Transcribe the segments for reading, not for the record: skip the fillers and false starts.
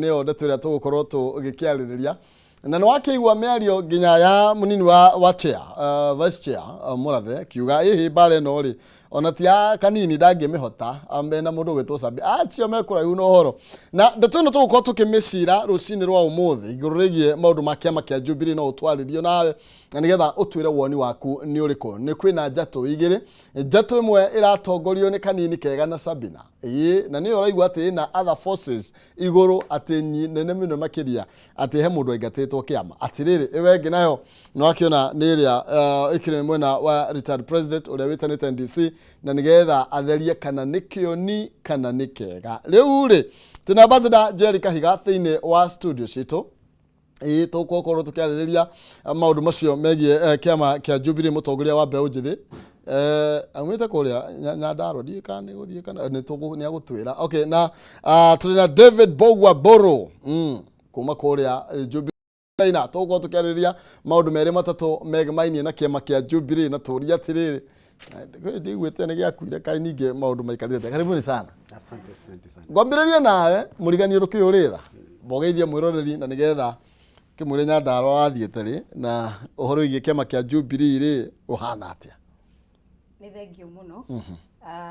Neo ndeturia tugukorwo tugikiaririria na no akigwa miario ginya ya munini wa chair vice chair Murathe kiuga ihi bare no ri ona tia kanini ndangimihota ambe na mundu gwitwo sabi acio mekura yu no horo na ndetu no tugukorwo tukimicira rucini rwa umuthi iguru rigie maundu ma kiama kia Jubilee no utwaririo nawe na nigetha utwire woni waku ni uriko ni kwina njatu igiri njatu imwe iratongorio ni kanini kega na Sabina na ni uraigwa ati na other forces iguru ati nene mino makiria ati he mundu aingatitwo kiama atiriri iwengi nayo no akiona ni iria ikire mwena wa retired president uria witanite NDC na nigetha atherie kana nikioni kana nikega riu ri tuna ambassador Jerry Kahiga thiine wa studio cito tukorwo tukiaririria maundu macio megie kiama kia Jubilee mutongoria wa mbeũ njithi amwite kuria Nyandarua ndikane guthie kana ni tugu ni agutwira okay na tuli na David Bogwa Boro kuma kuria Jubilee na tukorwo tukiaririria maundu meri matatu megmainie na kiama kia Jubilee na turia atiriri ndigwite ni giakuire kai ninge maundu maikarite karibuni sana asante sana ngwambiriria nawe murigani rukiu ritha bogeithie mwiroreri na nigetha kimwire Nyandarua wathiete ri na uhoro igie kiama kia Jubilee ri uhana atia ni thengio muno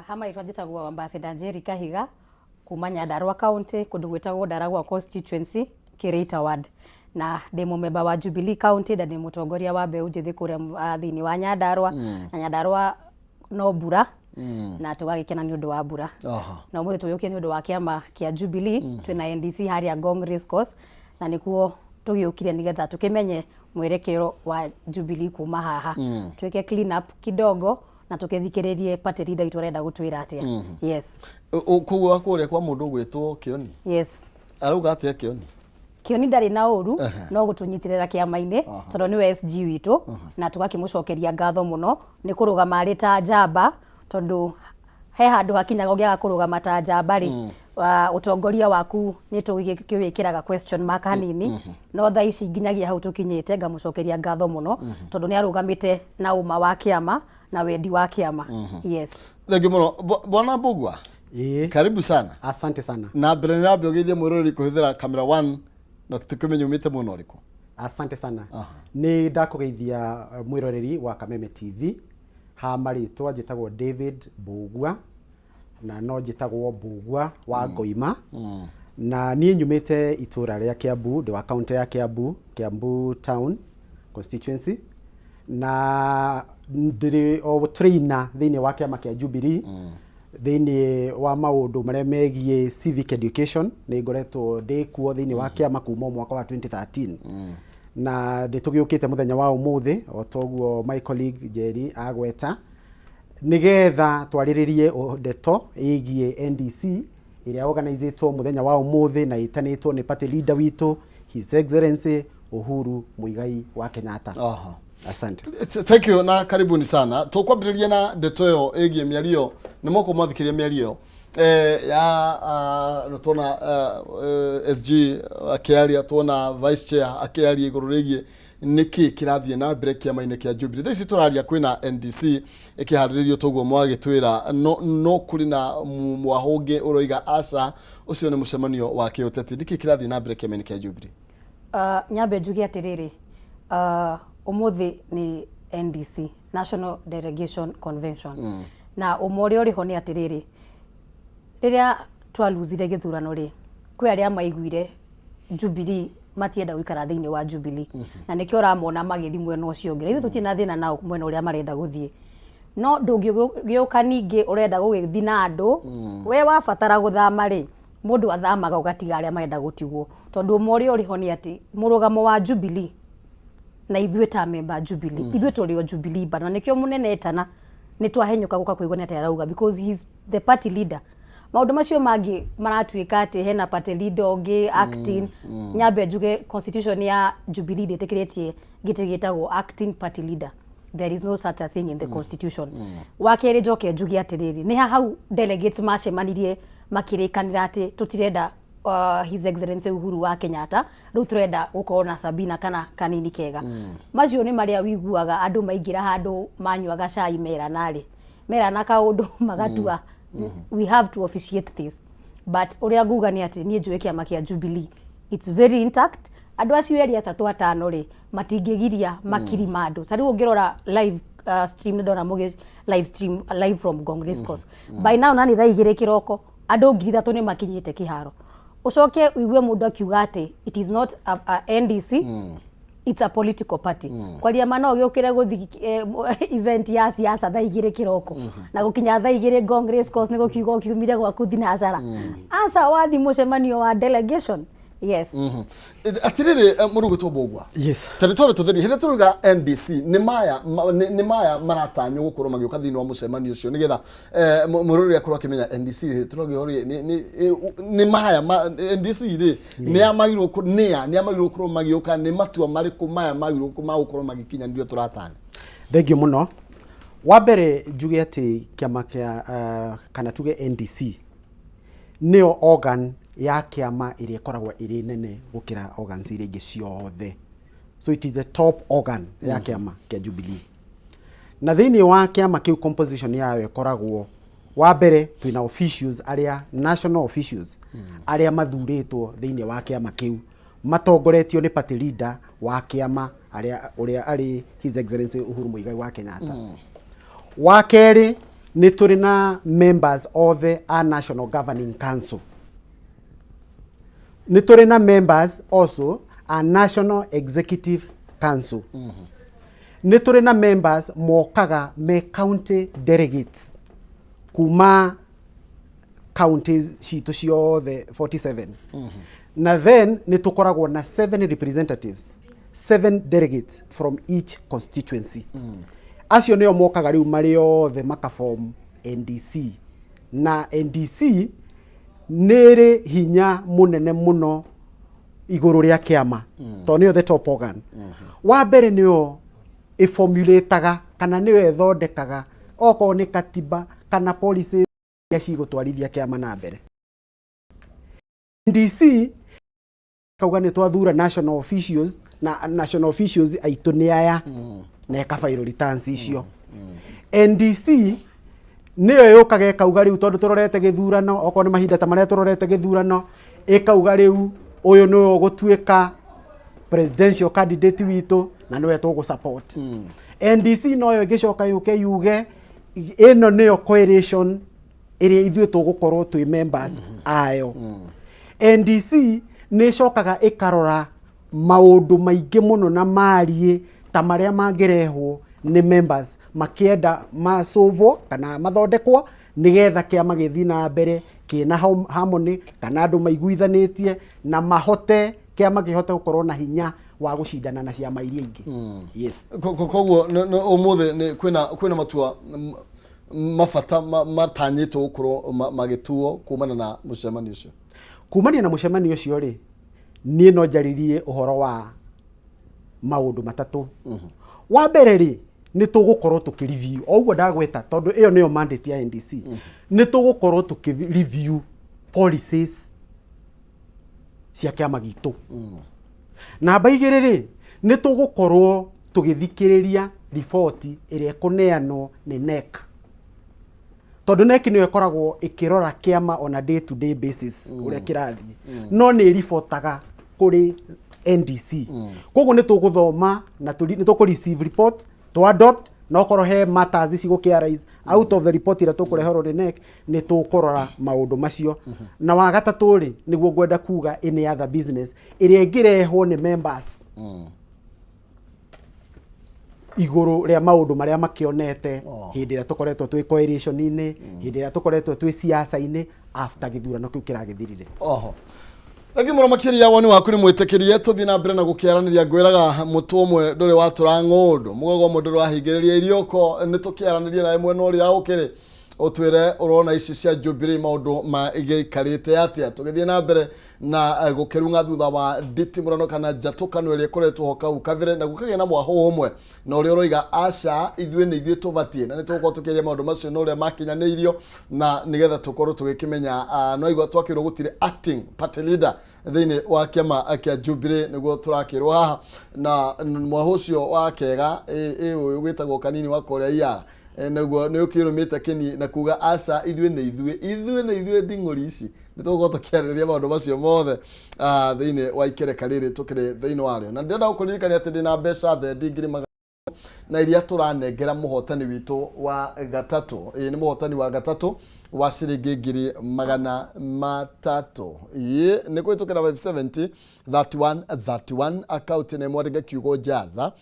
hama itwajitagwo ambassador Jerry Kahiga kuma Nyandarua county kundu gwitagwo Ndaragwa constituency Kirita ward na demo member wa Jubilee county na demo mutongoria wa mbeũ njithi kuria thini wa Nyandarua na Nyandarua no bura na tugagikena ni undu wa bura na umuthi tuyukie ni undu wa kiama kia Jubilee twina NDC haria Ngong Race Course na nikuo tugiukire nigetha tukimenye mwerekero wa Jubilee kuma haha twike clean up kidogo na tukithikiririe party leader iturenda gutwira atia yes kugwa kuria kwa mundu gwitwo Kioni yes aruga atia Kioni ndari na uru no gutunyitirira kiama-ini tondu ni SG witu na tugakimucokeria ngatho muno ni kurugama ari ta njamba tondu he handu hakinyaga ungiaga kurugama ta njamba ri utongoria waku ni tugikiwikiraga question mark hanini no tha ici nginyagia hau tukinyite ngamucokeria ngatho muno tondu ni arugamite na uma wa kiama na wendi wa kiama yes thengio muno bwana Bogwa karibu sana asante sana na mbere ni rabiogeithie mwiroreri kuhithira camera 1 na tukimenye umite muno uriku asante sana ni ndakugeithia mwiroreri wa Kameme TV ha maritwa njitagwo David Bogwa na no njitagwo Bogwa wa Ngoima na nie nyumite itura ria Kiambu de wa county ya Kiambu town constituency na ndiri o trainer thini wa kiama kia Jubilee thini wa maundu maria megie civic education ni ngoretwo ndikuo thini wa kiama kuma mwaka wa 2013 na nditugiukite muthenya wa umuthi o toguo my colleague Jerry agweta nigetha twariririe ndeto igie NDC iria organizetwo muthenya wa umuthi na itanitwo ni party leader witu His Excellency Uhuru Muigai wa Kenyatta asante thank you na karibuni sana tukwambiriria na ndeto yo igie miario ni moko mwathikiria miario ya notona SG akiaria tuona vice chair akiaria iguru rigie niki kirathie na break ya maine kia Jubilee thisi turaria kwina NDC ikiharirio toguo mwagitwira no kuri na mwahonge uroiga asa ucio ni mucemanio wa kiuteti niki kirathie na break ya maine kia Jubilee nyambe njugi atiriri umuthi ni NDC National Delegation Convention na umori uri ho ni atiriri riria twaluzire githurano ri kwi aria maiguire Jubilee matienda gwikara thiini wa Jubilee na nikio ramona magithi mwena ucio ngira ithu tutina thina na mwena uria marenda guthie no ndungiuka ningi urenda gugithi na andu we wabatara guthama ri mundu athamaga ugatiga aria marenda gutigwo tondu umori uri ho ni ati murugamo wa Jubilee na ithuĩ ta member Jubilee ithuĩ tũrĩ o Jubilee bana nikio munene etana ni twahenyuka guka kuigwa nete arauga because he's the party leader maundu macio mangi maratuika ati hena party leader ongi acting nyambe njuge constitution ya Jubilee ndĩtĩkĩrĩtie gĩtĩ gĩtagwo acting party leader there is no such a thing in the constitution wakeri njoke njuge atiriri ni hau delegates macemanirie makirikanira ati tutirenda His Excellency Uhuru wa Kenyatta riu turenda gukorwo na Sabina kana kanini kega macio ni maria wiguaga andu maingira handu manyuaga cai mera na kaundu magatua we have to officiate this but uria nguga ni ati nie njue kiama kia Jubilee it's very intact. Andu acio eri atatu atano ri matingigiria makiri mandu tari ungirora live stream ndona muge live stream live from Gong Race Course by now nani thaa 2 kiroko andu 3,000 ni makinyite kiharo ucoke uigue mundu akiuga ati it is not a NDC it's a political party kwaria mana ugiukire guthi event ya siasa thaa 2 kiroko na gukinya thaa 2 Gong Race Course ni gukiuga kiumire gwa kuthina acara asa wathi mucemanio wa delegation. Yes. Atiriri murugo to bogwa. Yes. Territory to thiri hele turuga NDC ni maya maratanyo gukuru magioka thini wa mucemani ucio nigetha mururi yakuru akimenya NDC turuge hori ni maya NDC ri ni amagirwo ni amagirwo kuru magioka ni matua mariku maya magirwo magukuru magikinya ndio turatanya. Thank you muno. Wa mbere njuge ati kiama kia kana tuge NDC neo organ ya kiama iria koragwa iri nene gukira organs iria ingi ciothe, so it is the top organ ya kiama kia Jubilee. Na thini wa kiama kiu composition yayo ikoragwo wa mbere twina officials aria national officials aria mathuritwo thini wa kiama kiu matongoretio ni party leader wa kiama aria ari His Excellency Uhuru Muigai wa Kenyatta. Wa keri ni turi na members of the National Governing Council. Ni turi na members also a National Executive Council. Ni turi na members mokaga me county delegates kuma counties citu ciothe 47. Na then ni tukoragwo na 7 representatives, 7 delegates from each constituency. Acio nio mokaga riu mari othe makaform NDC. Na NDC nere hinya munene muno iguru ria kiama to nio the top organ. Wa mbere nio formulataga kana nio ethondekaga oko ni katiba kana policy ya cigutwarithia kiama na mbere. NDC kauga ni twathura national officials na national officials aitu ni aya na kafairo returns icio. NDC niyo yukaga kauga riu tondu turorete githurano oko ni mahinda ta maria turorete githurano ikauga riu uyu no gutuika presidential candidate witu na niwe tugu support. NDC no igicoka yuke yuge ino niyo coalition iria ithuĩ tugukorwo twi members ayo. NDC ni cokaga ikarora maundu maingi muno na marie ta maria mangirehwo ni members makienda masovo kana mathondekwo nigetha kiama githi na mbere kina harmony kana andu maiguithanitie na mahote kiama gihote gukorwo na hinya wa gucindana na ciama iria ingi. Yes. Koguo umuthe ni kwina matua mafata matanyitwo gukorwo magituo kumana na mucemani ucio. Kumania na mucemani ucio ri nie no njaririe uhoro wa maundu matatu. Wa mbere ri ni tugukorwo tukireview oguo ndagweta tondu iyo niyo mandate ya NDC. Ni tugukorwo tukireview policies cia kiama gitu. Namba igiri ri ni tugukorwo tugithikiriria report iria kuneano ni NEC. Tondu NEC niyo ikoragwo ikirora kiama on a day to day basis uria kirathie. No ni reportaga kuri NDC. Koguo ni tuguthoma na ni tuku receive report to adopt no korwo he matters cigukiarise out of the report ira tukurehoro ni NEC ni tukurora maundu macio. Na wa gatatu ri niguo gwenda kuga any other business iria ingirehwo ni members iguru ria maundu maria makionete hindi ira tukoretwo twi coalition ini hindi ira tukoretwo twi siasa ini after githurano kiu kiragithirire. Lagi mura makiria woni waku ni mwitikirie tuthi na mbere na gukiaraniria ngwiraga mutu umwe nduri watura ng'undu mugogo mundu rwahingiriria irioko ni tukiaraniria na imwe no ri aukire utwire urona ici cia Jubilee maundu ma igeikarite atia tugithie na mbere na gukirunga thutha wa nditimurano kana jatukano iria koretwo hokau kavire na gukagĩa na mwaho umwe na uri uroiga aca ithuĩ ni ithuĩ tubatie na ni tukorwo tukiria maundu macio no ria makinyanĩirio na nigetha tukorwo tugikimenya no igwa twakirwo gutire acting party leader thĩinĩ wa kiama kia Jubilee niguo turakirwo haha na mwaho ucio wa kega uyu gwitagwo kanini wa korea iara naguo nä å kä rå mä te kä na kuga aca ithuä na ithuä nding'å ici nä tå gå tå kä arä ria maå ndå macio mothe thä-inä wa ikereka rä rä tå kä rä thä-inä warä na ndärenda gå kå ririkania atä ndä na mbeca thendi ngiri magana na iria tå ranengera må hotani witå wa gatatå nä må hotani wa gatatå wa ciringi ngiri magana matatå nä kwä tå kä ra 570 31 akaunti na mwandike kiugo jaza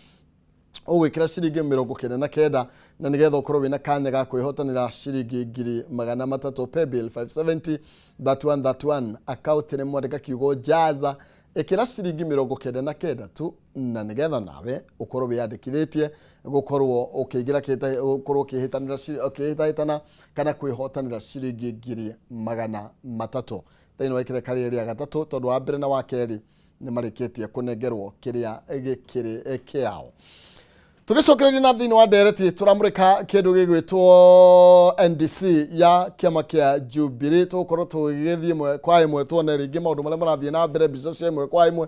ũgwĩkĩra ciringi 99 na nĩgetha ũkorwo wĩna kanya ga kwĩhotanĩra ciringi ngiri magana matatũ paybill 570 31 akaunti nĩ mwandĩka kiugo jaza ĩkĩra ciringi 99 tu na nĩgetha nawe ũkorwo wĩyandĩkithĩtie gũkorwo ũkĩingĩra ũkorwo ũkĩhĩtanĩra kana kwĩhotanĩra ciringi ngiri magana matatũ thĩinĩ wa ikereka rĩrĩ rĩa gatatũ tondũ wa mbere na wa kerĩ nĩ marĩkĩtie kũnengerwo kĩrĩa gĩkĩrĩ kĩao. Tugicokereria na thini wa ndereti turamurika kindu gigwitwo NDC ya kiama kia Jubilee tukorwo tugithie mwe kwa imwe tuone ringi maundu maria marathie na mbere bica cia imwe kwa imwe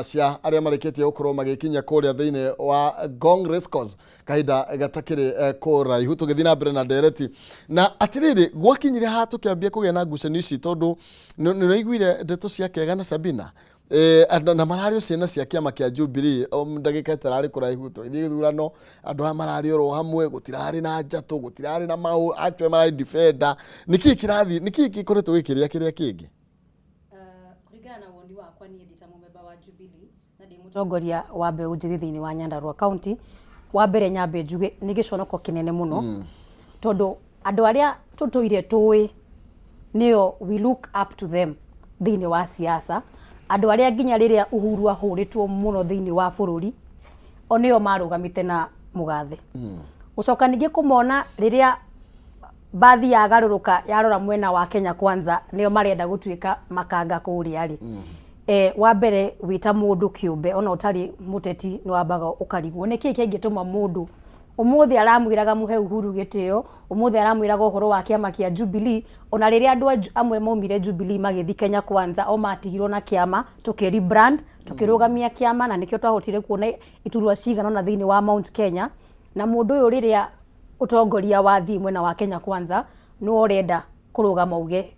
cia aria marikitie gukorwo magikinya kuria thini wa Gong Race Course kahinda gatakiri kuraihu tugithie na mbere na ndereti na atiriri gwakinyire ha tukiambia kugia na ngucanio ici tondu niraiguire ndeto cia Kega na Sabina na marario ciana cia kiama kia Jubilee ndagika tarari kuraihu to ithurano andu a marario ro hamwe gutirari na njatu gutirari na mau atwe marari defender niki kirathi niki gikoretwo gikiria kiria kingi kuringana na wondi wakwa ni ndita mumemba wa Jubilee na ndi mutongoria wa mbeu njigi thiini wa Nyandarua County wa mbere nyambe njuge ni giconoko kinene muno tondu andu aria tutuire tuwi nio we look up to them thiini wa siasa andu aria nginya riria Uhuru ahuritwo muno thiini wa bururi onio marugamite na mugathe ucoka ningi kumona riria bathi ya garuruka yarora mwena wa Kenya Kwanza nio marenda gutuika makanga kuria ari wa mbere wita mundu kiumbe ona utari muteti no wabaga ukarigwo niki kingituma mundu umuthi aramwiraga muhe Uhuru gitio umuthi aramwiraga uhoro wa kiama kia Jubilee ona riria andu amwe maumire Jubilee magithi Kenya Kwanza o matigirwo na kiama tukiri brand tukirugamia kiama na nikio twahotire kuona iturwa cigana na thiini wa Mount Kenya na mundu uyu riria utongoria wa thi mwena wa Kenya Kwanza no orenda kurugama uge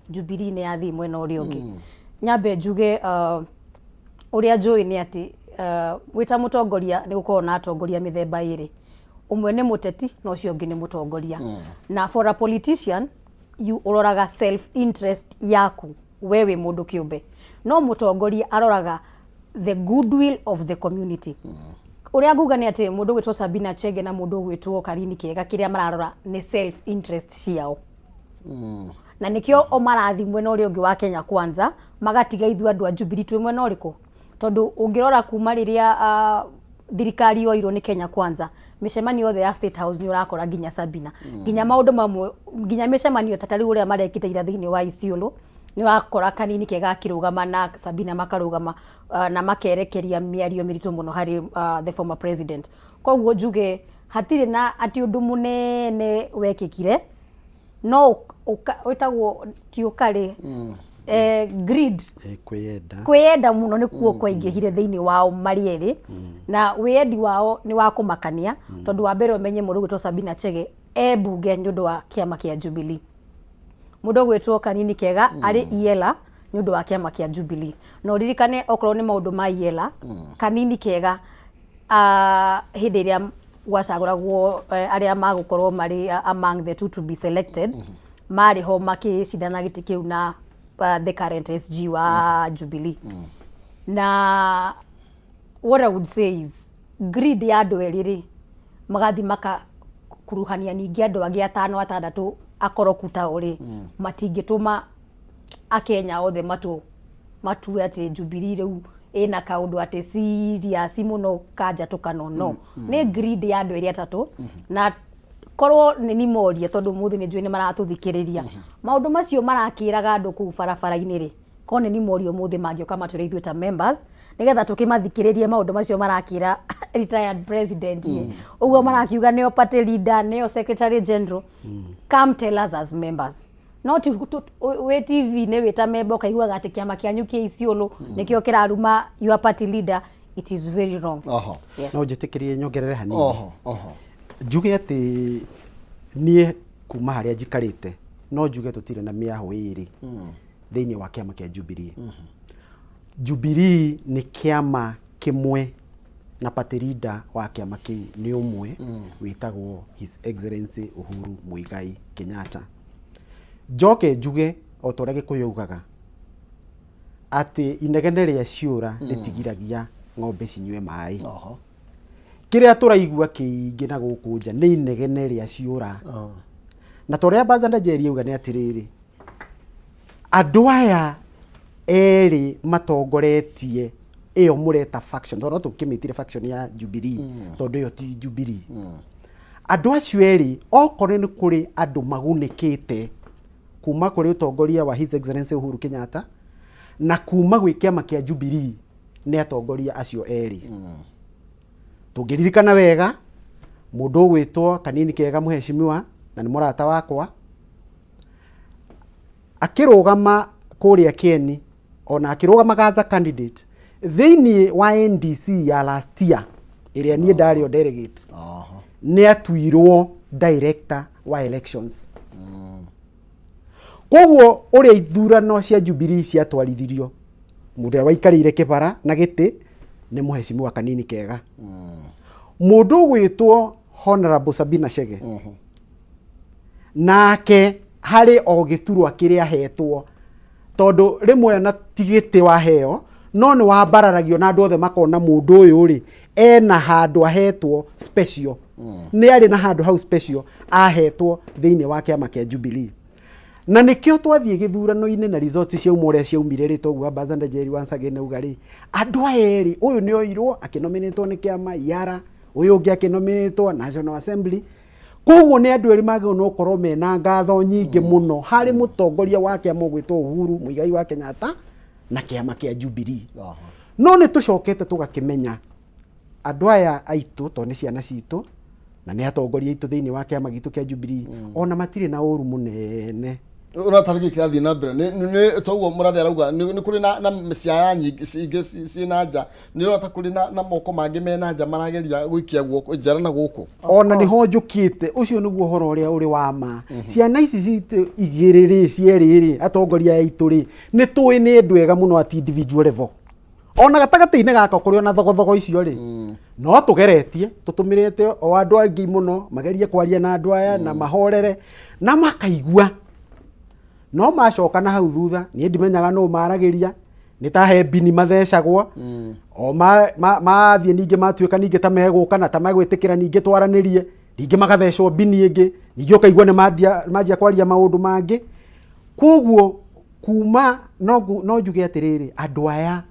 Jubilee ne ya thi mwena uri ungi nyambe njuge uria njui ni ati wita mutongoria ni gukorwo na atongoria mithemba iri umwe ni muteti no cio ngi ni mutongoria na for a politician you uroraga self interest yaku wewe mundu kiumbe no mutongoria aroraga the goodwill of the community uria nguga ni ati mundu gwitwo Sabina Chege na mundu gwitwo Karini Kega kiria mararora ni self interest ciao na nikio o marathi mwena uri ungi wa Kenya Kwanza magatiga ithu andu a Jubilee twi mwena uriku tondu ungirora kuma riria thirikari yoirwo ni Kenya Kwanza micemani yothe ya State House ni urakora nginya Sabina nginya maundu mamwe nginya micemani tatari uria marekite ira thiini wa Isiolo ni urakora Kanini Kega kirugama na Sabina makarugama na makerekeria miario miritu muno hari the former president koguo njuge hatire na ati undu munene wekikire no wetagwo tiukari greed kwenda muno ni kuo kwaingihire thiini wao marieri na wendi wao ni wa kumakania tondu wa mbere umenye mundu gwitwo Sabina Chege bunge nyundu wa kiama kia Jubilee mundu gwitwo Kanini Kega ari iela nyundu wa kiama kia Jubilee no ririkane okorwo ni maundu ma iela Kanini Kega hindi iria gwacaguragwo aria magukorwo mari among the two to be selected mari ho makicindana giti kiu na the current SG wa Jubilee na what I would say is greed ya andu eriri magathi maka kuruhania ningi andu agi 5-6 akorokuta uri matingituma akenya othe matu ati Jubilee riu ina kaundu ati serious muno kanja tukano no ni greed ya andu eri atatu na korwo ni moria tondu muthi ni njui ni maratuthikiriria maundu macio marakiraga andu ku barabara-ini ri ko ni morio muthi mangioka matwire ithuĩ ta members nigetha tukimathikiririe maundu macio marakira retired president uguo marakiuga neo party leader neo secretary general come tell us as members not we TV ne weta member kaiguaga ati kiama kianyu kia Isiolo nikio kiraruma your party leader it is very wrong no njitikirie nyongerere hanini njuge ati nie kuma haria njikarite no njuge tutire na miaho iri thiini wa kiama kia Jubilee. Jubilee ni kiama kimwe na party leader wa kiama kiu ni umwe witagwo His Excellency Uhuru Muigai Kenyatta. Njoke njuge o toria gikuyugaga ati inegene ria ciura ritigiragia ng'ombe cinywe mai. Kiria turaigua kiingi na guku nja ni inegene ria ciura. Na toria Bazanda Njeri uga ni atiriri andu aya eri matongoretie iyo mureta faction tono tukimitire faction ya Jubilee tondu yo ti Jubilee. Andu acio eri okore ni kuri andu magunikite kuma kuri utongoria wa His Excellency Uhuru Kenyatta na kuma gwi kiama kia Jubilee ni atongoria acio eri. Tungiririkana wega mundu gwitwo Kanini Kega muheshimiwa na ni murata wakwa akirugama kuria Kieni ona akirugama gaza candidate thiini wa NDC ya last year iria nie ndario delegate ni atuirwo director wa elections. Koguo uria ithurano cia Jubilee cia twarithirio mundu waikarire kibara na giti ni muheshimiwa Kanini Kega. Mundu gwitwo Honorable Sabina Chege nake hari o giturwa kiria hetwo tondu rimwe na tigiti wa heo no ni wabararagio na andu othe makona mundu uyu ri ena handu ahetwo special ni ari na handu hau special ahetwo thiini wa kiama kia Jubilee. Na nikio twathie githurano-ini na results cia umure cia umire ri togwa Bazanda Njeri once again ugari andu eri uyu ni oirwo akinominatwo ni kiama Yara uyu ungi akinominatwo National Assembly. Koguo ni andu eri magi no korwo mena ngatho nyingi muno hari mutongoria wa kiama gwitwo Uhuru Muigai wa Kenyatta na kiama kia Jubilee. No ni tucokete tugakimenya andu aya aitu to ni ciana citu na ni atongoria aitu thiini wa kiama gitu kia Jubilee ona matire na uru munene. Uratarigi kirathi na mbere ni toguo murathe arauga ni kuri na misiaya nyingi ciina nja ni urata kuri na moko mangi mena nja marageria guikia guoko njara na guku ona ni ho njukite ucio niguo horo uria uri wa ma. Ciana ici citu igiriri cieriri atongoria aitu ri ni tui ni ndwega muno at individual level ona gatagati-ini gaka kuri ona thogothogo icio ri no tugeretie tutumirite o andu angi muno magerie kwaria na andu aya na mahorere na makaigua no macoka na hau thutha ni ndimenyaga no maragiria ni ta hebini mathecagwo o mathie ninge matuika ninge ta meguka na ta magwitikira ninge twaranirie ninge magathecwo bini ingi ninge ukaigua ni manjia kwaria maundu mangi. Koguo kuma no njuge atiriri andu aya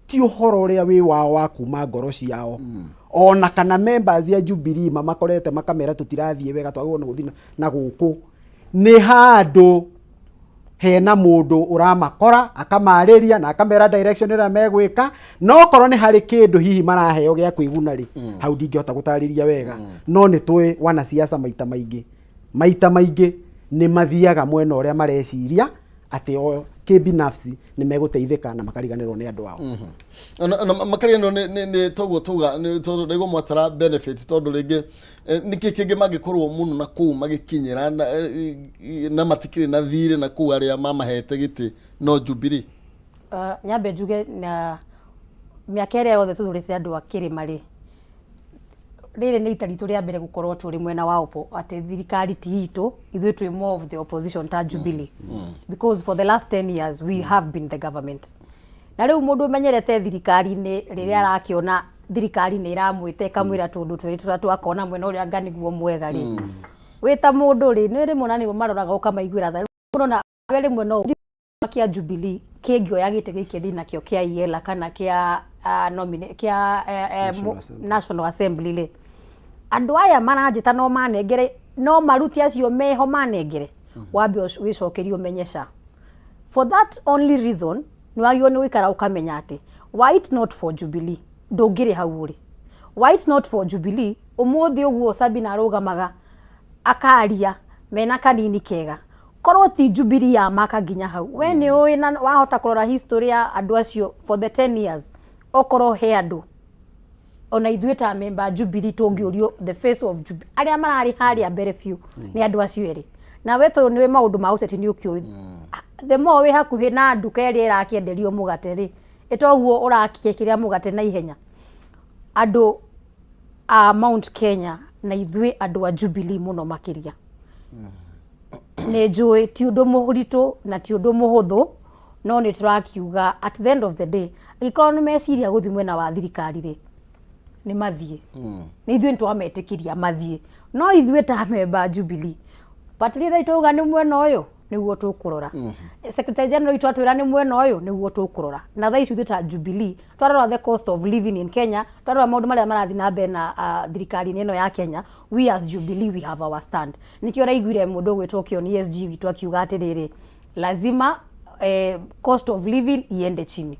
ti uhoro uria wi wao wa kuma ngoro ciao ona kana members ya Jubilee makorete makamera tutirathie wega twagwo no guthina na guku ni handu hena mundu uramakora akamariria na akamera direction ira megwika no korwo ni hari kindu hihi maraheo gya kwiguna ri hau ndingihota gutariria wega no ni twi wana siasa maita maingi ni mathiaga mwena uria mareciria ati o kibinafsi ni meguteithika na makariganirwo ni andu ao na makariganirwo ni toguo tuga ni tondu ndego mwatara benefit tondu ringi niki kingi magikorwo muno na kuu magikinyira na matikiri na thire na kuu aria mamahete giti no Jubilee. Nyambe njuge na miaka iria yothe tuthurite andu akirima ri riri ni itaritu ria mbere gukorwo turi mwena wa opo ati thirikari ti itu ithui twi more of the opposition ta Jubilee because for the last 10 years we have been the government. Na riu mundu menyerete thirikari ni riria arakiona thirikari ni iramwite kamwira tundu twitatu akona mwena uria ngani guo mwega ri wita mundu ri ni rimwe na ni maroraga ukamaiguira tha urona rimwe no kia Jubilee kingio yagite giki thina kio kia iela kana kia National Assembly le andu aya maranjita no manengere no maruti acio meho manengere wambe wicokerio menyesha for that only reason ni wagio ni wikara ukamenya ati why it not for Jubilee ndungire hau uri why it not for Jubilee umuthi uguo Sabina arugamaga akaria mena Kanini Kega korwo ti Jubilee ya maka ginya hau we ni oi na wahota kurora history ya andu acio for the 10 years okoro he andu ona ithuĩ ta member Jubilee tũngĩũrio the face of Jubilee arĩa mararĩ harĩa mbere biũ nĩ andũ acio erĩ na we tondũ nĩwe maũndũ ma ũteti nĩ ũkĩũĩ the more wĩ hakuhĩ na nduka ĩrĩa ĩrakĩenderio mũgate rĩ ĩtoguo ũrakia kĩrĩa mũgate na ihenya andũ a Mount Kenya na ithuĩ andũ a Jubilee mũno makĩria nĩ njũĩ ti ũndũ mũritũ na ti ũndũ mũhũthũ no nĩ tũrakiuga at the end of the day angĩkorwo nĩ meciria gũthiĩ mwena wa thirikari rĩ nĩ mathiĩ nĩ ithuĩ nĩtwametĩkiria mathiĩ no ithuĩ ta member Jubilee but rĩrĩa itauga nĩ mwena ũyũ nĩguo tũkũrora Secretary General itũ atwĩra nĩ mwena ũyũ nĩguo tũkũrora na thaa ici ithuĩ ta Jubilee twarora the cost of living in Kenya twarora maũndũ marĩa marathiĩ na mbere na thirikari ĩno ya Kenya we as Jubilee we have our stand nĩkĩo raiguire mũndũ gwĩtwo Kĩoni ESG witũ akiuga atĩrĩrĩ lazima cost of living iende chini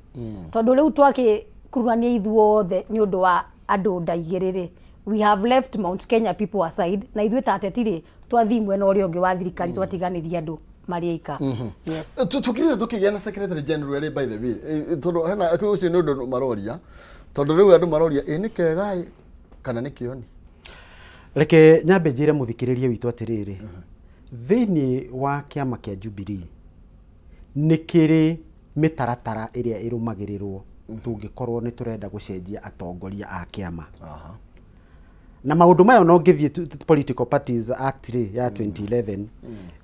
tondũ rĩu twakĩkurania ithuothe nĩ ũndũ wa andũ ndaigĩrĩrĩ we have left Mount Kenya people aside na ithuĩ ta atetirĩ twathi mwena ũrĩa ũngĩ wa thirikari twatiganĩria andũ marĩika yes tukigĩa na Secretary General by the way tondũ hena ũcio nĩ ũndũ maroria tondũ rĩu andũ maroria nĩ kega kana nĩ kĩoni reke nyambe njĩre mũthikĩrĩria witũ atĩrĩrĩ thĩinĩ wa kĩama kĩa Jubilee nĩ kĩrĩ mĩtaratara ĩrĩa ĩrũmagĩrĩrwo tũngĩkorwo nĩ tũrenda gũcenjia atongoria a kĩama na maũndũ mayo no ngĩthiĩ Political Parties Act ya 2011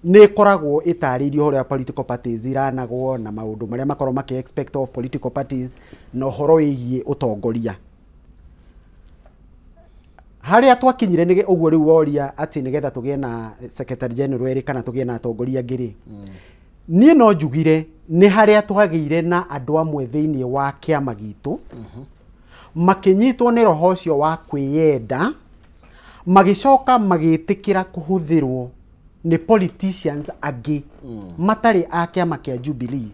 nĩ koragwo ĩtarĩirio ũrĩa political parties iranagwo na maũndũ marĩa makorwo expect of political parties na ũhoro wĩgiĩ ũtongoria harĩa twakinyire nĩ ũguo rĩu woria atĩ nĩgetha tũgĩe na Secretary General erĩ kana tũgĩe na atongoria angĩ niĩ no njugire nĩ harĩa twagĩire na andũ amwe thĩinĩ wa kĩama gitũ makĩnyitwo nĩ roho ũcio wa kwĩyenda magĩcoka magĩtĩkĩra kũhũthĩrwo nĩ politicians angĩ matarĩ a kĩama kĩa Jubilee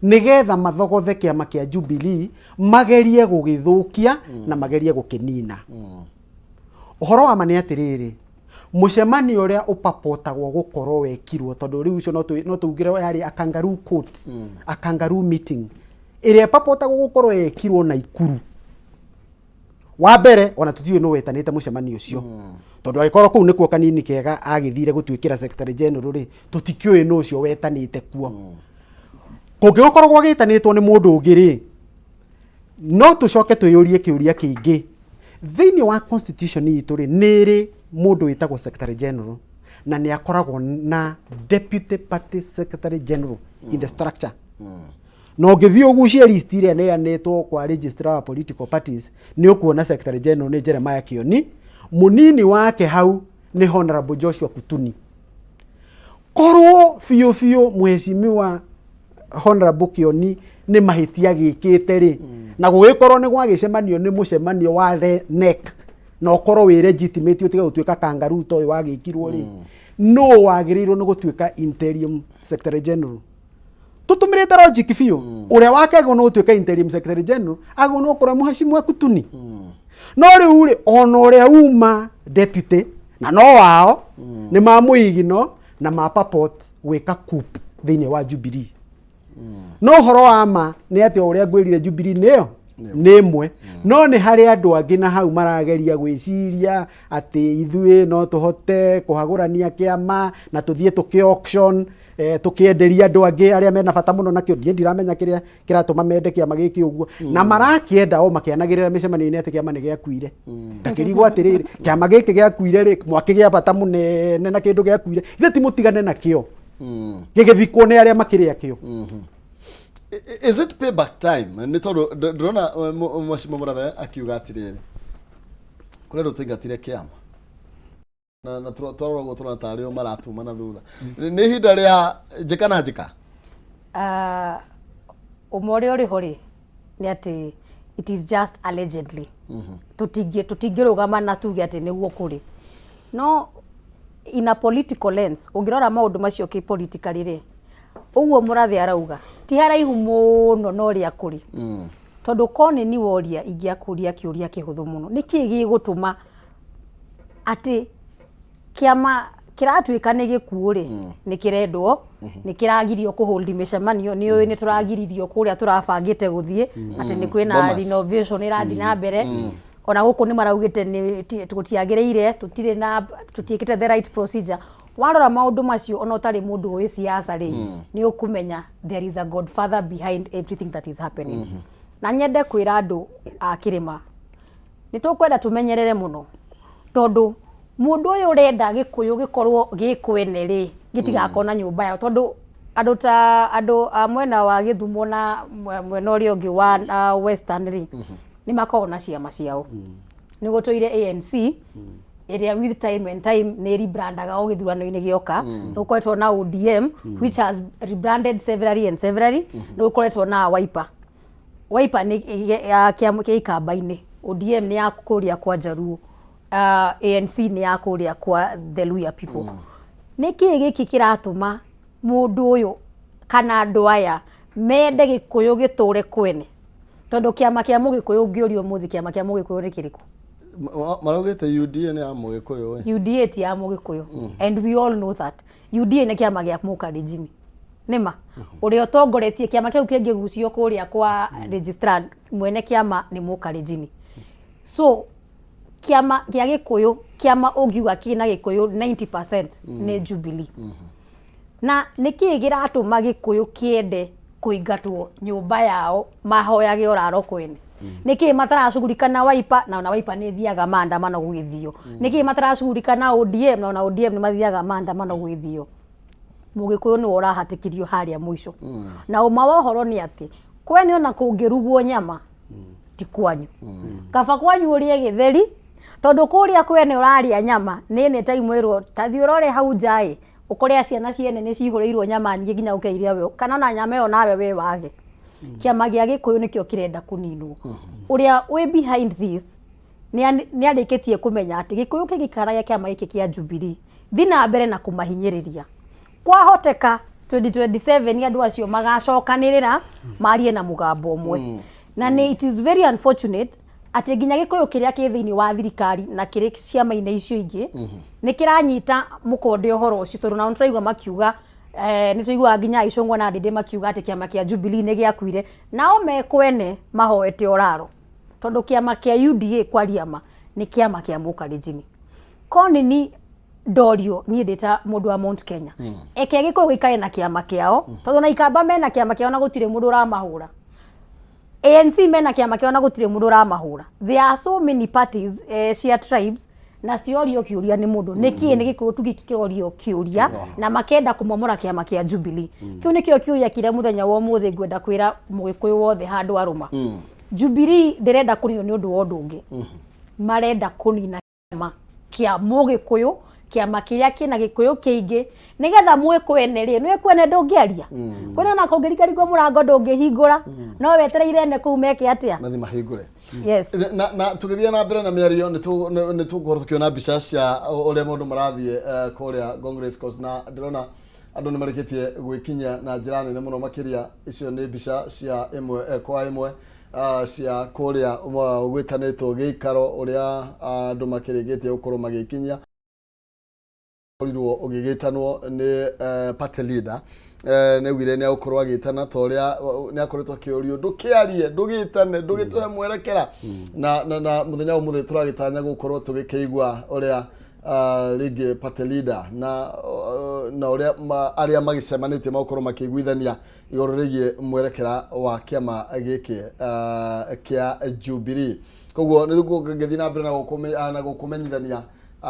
nĩgetha mathogothe kĩama kĩa Jubilee magerie gũgĩthũkia na magerie gũkĩnina ũhoro wa ma nĩ atĩrĩrĩ mũcemanio ũrĩa ũpapotagwo gũkorwo wekirwo tondũ rĩu ucio no tugire yarĩ a kangaroo court a kangaroo meeting ĩrĩa papotagwo gũkorwo yekirwo na Ikuru wa mbere ona tũtiũĩ nũ wetanĩte mũcemanio ũcio tondũ agĩkorwo kũu nĩkuo kanini kega agĩthire gũtuĩkĩra Secretary General rĩ tũtikĩũĩ nũ ũcio wetanĩte kuo kũngĩgũkorwo gwagĩtanĩtwo nĩ mũndũ ũngĩ rĩ no tũcoke twĩyũrie kĩũria kĩngĩ thĩinĩ wa constitution itũ rĩ nĩrĩ mũndũ wĩtagwo Secretary General na nĩ akoragwo na Deputy Party Secretary General in the structure no ngĩthiĩ ũgucie list ĩrĩa neanĩtwo kwa registrar wa political parties nĩ ũkuona Secretary General nĩ Jeremiah Kĩoni munini wake hau nĩ Honorable Joshua Kutuni korwo biũ mheshimiwa Honorable Kĩoni nĩ mahĩtia gĩkĩte rĩ na gũgĩkorwo nĩ gwagĩcemanio nĩ mũcemanio wa NEC na ũkorwo wĩ legitimate ũtiga gũtuĩka kangaroo toĩ wagĩkirwo rĩ no wagĩrĩirwo nĩ gũtuĩka interim Secretary General tutumĩrĩte logic biũ ũrĩa wakegwo no ũtuĩka interim Secretary General agwo no ũkorwo mheshimiwa Kutuni no rĩu rĩ ona ũrĩa uma deputy na no wao nĩ mamũigino na mapapot gwĩka coup thĩinĩ wa Jubilee no ũhoro wa ma nĩ atĩ ũrĩa ngwĩrire Jubilee nĩyo nĩ ĩmwe no nĩ harĩ andũ angĩ na hau marageria gwĩciria atĩ ithuĩ no tũhote kũhagũrania kĩama na tũthiĩ tũkĩ auction tũkĩenderia andũ angĩ arĩa mena bata mũno nakĩo ndiramenya kĩrĩa kĩratũma mende kĩama gĩkĩ ũguo na marakĩenda o makĩanagĩrĩra mĩcemanio-inĩ atĩ kĩama nĩ gĩakuire ndakĩrigwo atĩrĩrĩ kĩama gĩkĩ gĩakuire rĩ mwakĩgĩa bata mũnene na kĩndũ gĩakuire ithe ti mũtigane nakĩo gĩgĩthikwo nĩ arĩa makĩrĩ akĩo is it payback time nĩ tondũ ndĩrona mheshimiwa Mũrathe akiuga atĩrĩrĩ kũrendwo tũingatire kĩama na twaroragwo tũrona tarĩo maratuma na thutha nĩ ihinda rĩa njĩka na njĩka ũmwe ũrĩa ũrĩho rĩ nĩ atĩ it is just allegedly tũtingĩrũgama na tuge atĩ nĩguo kũrĩ no in a political lens ũngĩrora maũndũ macio kĩ-politically rĩ ũguo Mũrathe arauga ti haraihu mũno no rĩa kũrĩ tondũ kone ni woria ingĩakũria kĩũria kĩhũthũ mũno nĩkĩ gĩgũtũma atĩ kĩama kĩratuĩka nĩ gĩkuũ rĩ nĩ kĩrendwo nĩ kĩragirio kũhold mĩcemanio nĩ ũĩ nĩ tũragiririo kũrĩa tũrabangĩte gũthiĩ atĩ nĩ kwĩna renovation ĩrathiĩ na mbere ona guku ni maraugite ni tutiagireire tutire na tutiekete the right procedure warora maundu macio ona utari mundu wi siasa ri ni ukumenya there is a godfather behind everything that is happening na nyende kwira andu a kirima ni tukwenda tumenyerere muno tondu mundu uyu urenda gikuyu gikorwo gikwene ri gitigakona nyumba yao tondu andu mwena wa Githumo na mwena uria ungi wa Western ri ni makona ciama ciao ni gutoire ANC area with time and time ni rebrandaga o githurano-ini gioka no kwetwo na ODM which has rebranded severally no kwetwo na Wiper ni kiama kia ikamba-ini ODM ni ya kuria kwa Jaruo ANC ni ya kuria kwa the Luya people niki giki kiratuma mundu uyu kana andu aya mende gikuyu giture kwene tondu kiama kia mugikuyu ngiorio muthi kiama kia mugikuyu ni kiriku marugite UDA ni ya mugikuyu UDA ti ya mugikuyu and we all know that UDA ni kiama gia mukarijini nima uria utongoretie kiama kiu kingi gucio kuria kwa registrar mwene kiama ni mukarijini so kiama gia gikuyu kiama ugiuga kina gikuyu 90% ni Jubilee na niki giratuma gikuyu kiende kuingatwo nyumba yao mahoyage oraro kwene niki mataracugurikana Wiper na ona Wiper ni thiaga maandamano gwithio niki mataracugurikana ODM na ona ODM ni mathiaga maandamano gwithio mugikuyu ni urahatikirio haria mwisho na uma wa horo ni ati kwene ona kungirugwo nyama ti kwanyu kaba kwanyu urie githeri tondu kuria kwene uraria nyama nini time irwo tathiurore hau njai ukoria ciana ciene ni cihureirwo nyama nyingi nginya ukeiria we kana na nyama yo nawe we wage kiama gia gikuyu nikio kirenda kuninwo uria we behind this ni arikitie kumenya ati gikuyu kigikaragia kiama giki kia Jubilee thina mbere na kumahinyiriria kwa hoteka 2027 andu acio magacokanirira marie na mugambo umwe na ni it is very unfortunate ati nginya gikuyu kiria ki thiini wa thirikari na kiri ciama-ini icio ingi ni kiranyita mukonde uhoro ucio tondu na turaigua makiuga ni turaigua nginya icungwa na ndinde makiuga ati kiama kia Jubilee ni giakuire nao mekwene mahoete oraro tondu kiama kia UDA kwa riama ni kiama kia mukarijini koni ni Dorio ni ndeta mundu wa Mount Kenya eke gikuyu gikare na kiama kiao tondu na ikamba mena kiama kiao na gutire mundu uramahura ANC mena kiama kiao na gutire mundu uramahura there are so many parties cia tribes na ciorio kiuria ni mundu niki ni gikuyu tugikirorio kiuria na makenda kumomora kiama kia Jubilee kiu nikio kiuria kire muthenya wa muthi ngwenda kwira mugikuyu wothe handu aruma Jubilee ndirenda kunio ni undu wondu ungi marenda kunina kiama kia mugikuyu kiama kiria kina gikuyu kiingi nigetha mwekwene ri nwe kwene ndungiaria kwena na kungirikari murango ndungihingura no wetereire ne kuu meke atia mathi mahingure yes na tugithia na mbere na miario ni tugukorwo tukiona mbica cia uria mundu marathie kuria Congress Coast na ndirona andu ni marikitie gwikinya na njira nene muno makiria icio ni mbica cia imwe kwa imwe cia kuria ugwitanitwo giikaro uria andu makirigitie gukorwo magikinya orirwo ugigitanwo ni party leader negwire ni akorwo agitana toria ni akoretwo akiorio ndukiarie ndugite mwerekera na muthenya wa muthe turagitanya gukorwo tugikeigwa uria rigi party leader na uria aria magicemanite makorwo makiguithania igoro rigi mwerekera wa kiama giki kia Jubilee koguo ni ngithina na mbere na gukumenyithania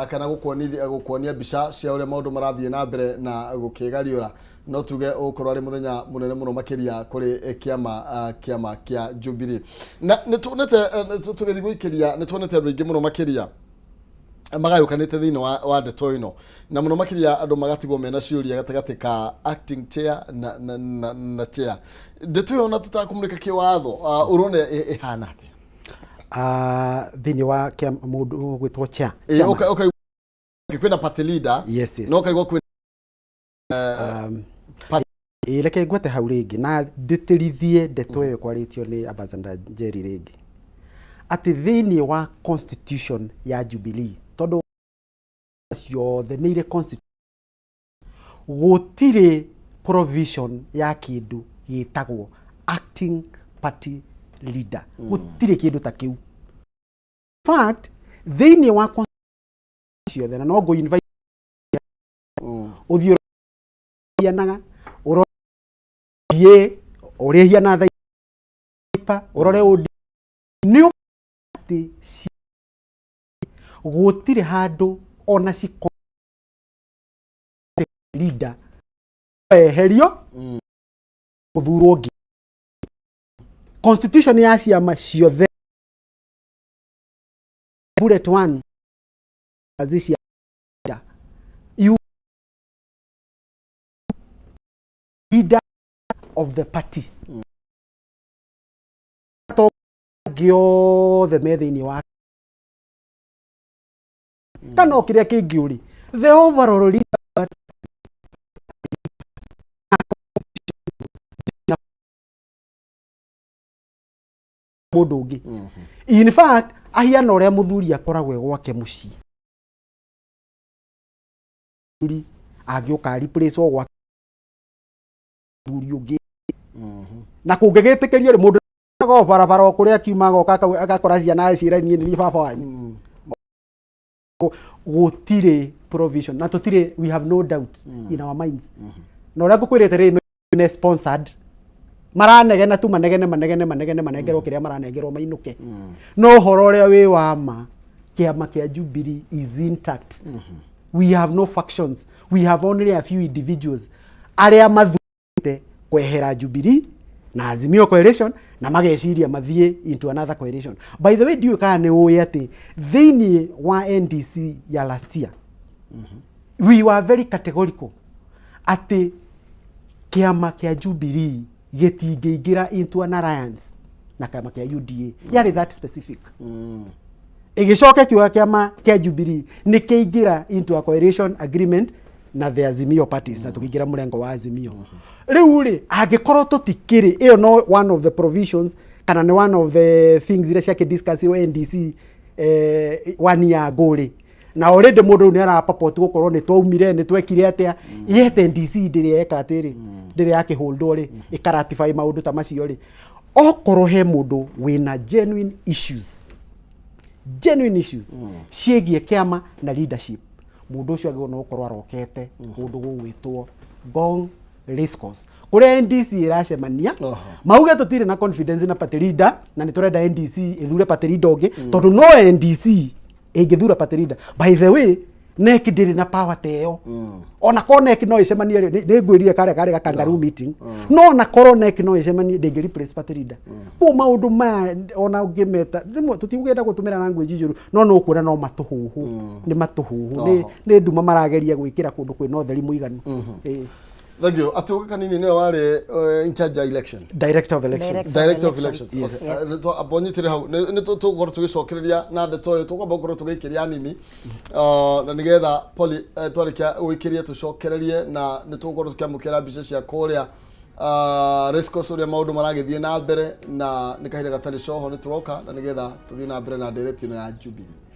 kana gukuonia mbica cia uria maundu marathie na mbere na gukigariura no tuge ukorwo ari muthenya munene muno makiria kuri kiama kia Jubilee na nitunete tugethi guikiria nitunete andu aingi muno makiria magayukanite thiini wa ndeto ino na muno makiria andu magatigwo mena ciuria gatagati ka acting chair na chair ndeto yo na tutakumulika kiwatho urone ihana atia thiini wa mundu gwitwo chair okay kwina party leader yes no kaigwa kwina reke ngwete hau ringi na nditirithie ndeto yo kwaritio ni Ambassador Jerry ringi ati thiini wa constitution ya Jubilee tondu ciothe ni ire constitution gutire provision ya kindu gitagwo acting party leader gutire kindu ta kiu fact thĩinĩ wa ciothe na no go invite uthio yanaga uroye ũrĩa hiana thaipa urore nĩ ati gũtirĩ handũ ona ciko leader eherio kuthurwo ngi constitution ya ciama ciothe bullet 1 azisia you leader of the party giothe methinĩ wa kana kĩrĩa kĩngĩ the overall leader mũndũ ũngĩ in fact ahiana ũrĩa mũthuri akoragwo gwake mũciĩ mũthuri angĩũka replace o gwake mũthuri ũngĩ na kũngĩgĩtĩkĩrio rĩ mũndũ go barabara kũrĩa kiumaga agakora ciana ciĩranie nĩ baba wanyu gũtirĩ provision na tũtirĩ we have no doubt in our minds na ũrĩa ngũkwĩrĩte rĩ nĩ sponsored maranegena tu manegerwo kĩrĩa maranengerwo mainũke no ũhoro ũrĩa wĩ wa ma kĩama kĩa Jubilee is intact we have no factions we have only a few individuals arĩa mathurĩte kwehera Jubilee na Azimio coalition na mageciria mathie into another coalition. By the way, diu kana nĩ ũĩ atĩ thĩinĩ wa NDC ya last year we were very categorical atĩ kĩama kĩa Jubilee gĩtingĩingĩra into an alliance na kĩama kĩa UDA yarĩ that specific ĩgĩcoka kiuga kĩama kĩa Jubilee nĩ kĩingĩra into a coalition agreement na the Azimio parties na tukĩingĩra mũrengo wa Azimio rĩu rĩ angĩkorwo tũtikĩrĩ ĩyo no one of the provisions kana nĩ one of the things iria ciakĩdiscussirwo NDC one year ago rĩ na already mũndũ nĩ arapapoti gũkorwo nĩ twaumire nĩ twekire atĩa yete NDC ndĩrĩ eka atĩrĩ ndĩrĩ yakĩholdwo rĩ ĩkaratify maũndũ ta macio rĩ okorwo he mũndũ wĩna genuine issues ciĩgiĩ kĩama na leadership mũndũ ũcio agĩrĩirwo no gũkorwo arokete mũndũ gũgwĩtwo Ngong race course kuria NDC iracemania mauge tũtirĩ na confidence na party leader na nĩ tũrenda NDC ithure party leader ũngĩ tondũ no NDC ĩngĩthura party leader by the way NEC ndĩrĩ na power teo ona ko NEC no icemanie nĩ ngwĩrire kare kangaroo meeting no na korwo NEC no icemanie ndĩngĩ replace party leader kwa maũndũ ma ona ũngĩmeta tũtigũgenda gũtũmĩra language njũru no kuona no matũhuhu nĩ matũhuhu nĩ nduma marageria gwĩkĩra kũndũ kwĩna ũtheri mũiganu Thank you. Atuka kanini ne wale in charge of election. Director of elections. Director of elections. Yes. Abonyitire hau. Ne to goro tugicokereria na ndeto to kwamba goro tugikiria nini. Na nigetha poli twarikia wikirie tucokererie na ne to goro tukiamukira bica cia kuria race course uria maundu maragithie na mbere na nikahinda gatari coho ni turoka na nigetha tuthie na mbere na direction ya Jubilee.